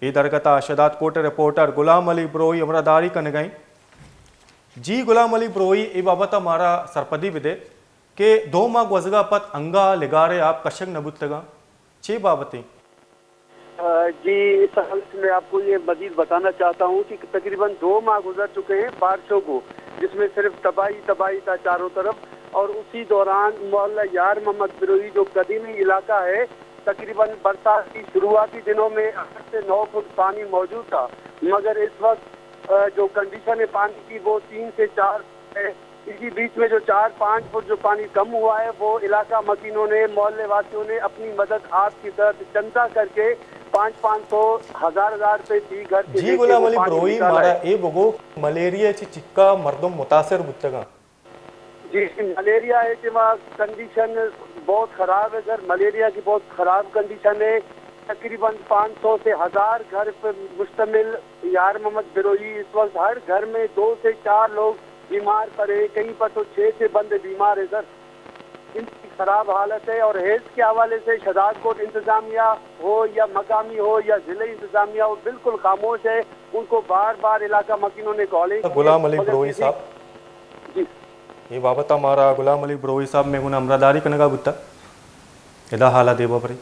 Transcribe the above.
ई दरगता शदात coat reporter Ghulam Ali Brohi अमरादारी कन गई जी। गुलाम अली ब्रोई ए बाबत हमारा सरपदी विदे के 2 माह गुजगा पत अंगा लिगारे आप कशक नबुतगा चे बाबतें जी। इस हाल में आपको ये मजीद बताना चाहता हूँ कि तकरीबन 2 माह गुजर चुके हैं बारिशों को, जिसमें सिर्फ तबाही था चारों तरफ। और उसी दौरान मोहल्ला यार मोहम्मद बिरोई जो कदीमी इलाका है, तकरीबन बरसात की शुरुआती दिनों में 8 से 9 फुट पानी मौजूद था, मगर इस वक्त जो कंडीशन है पानी की वो 3 से 4 है। इसी बीच में जो 4-5 फुट जो पानी कम हुआ है, वो इलाका मकीनों ने, मोहल्ले वासियों ने अपनी मदद आपकी तरफ चंदा करके 500 1000 रुपए दी घर के जी। गुलाम अली ब्रोई मारा ए बगो मलेरिया ची चिक्का मर्दम मुतासर बुतगा जी। मलेरिया है कि वहाँ कंडीशन बहुत खराब है, घर मलेरिया की बहुत खराब कंडीशन है। तकरीबन 500 से 1000 घर पर मुश्तमिल यार मोहम्मद बिरोई इस वक्त हर घर में 2 से 4 लोग बीमार पड़े, कहीं पर तो 6 से बंदे बीमार है सर। इनकी खराब हालत है। और हेल्थ के हवाले से शदाद कोट इंतजामिया हो या मकामी हो या जिले इंतजामिया हो, बिल्कुल खामोश है। उनको बार बार इलाका मकीनों ने कॉलिंग। गुलाम अली ब्रोई साहब जी, ये बाबत हमारा गुलाम अली ब्रोई साहब में गुना अमरादारी कनगा बुत्ता इदा हाला देवा परी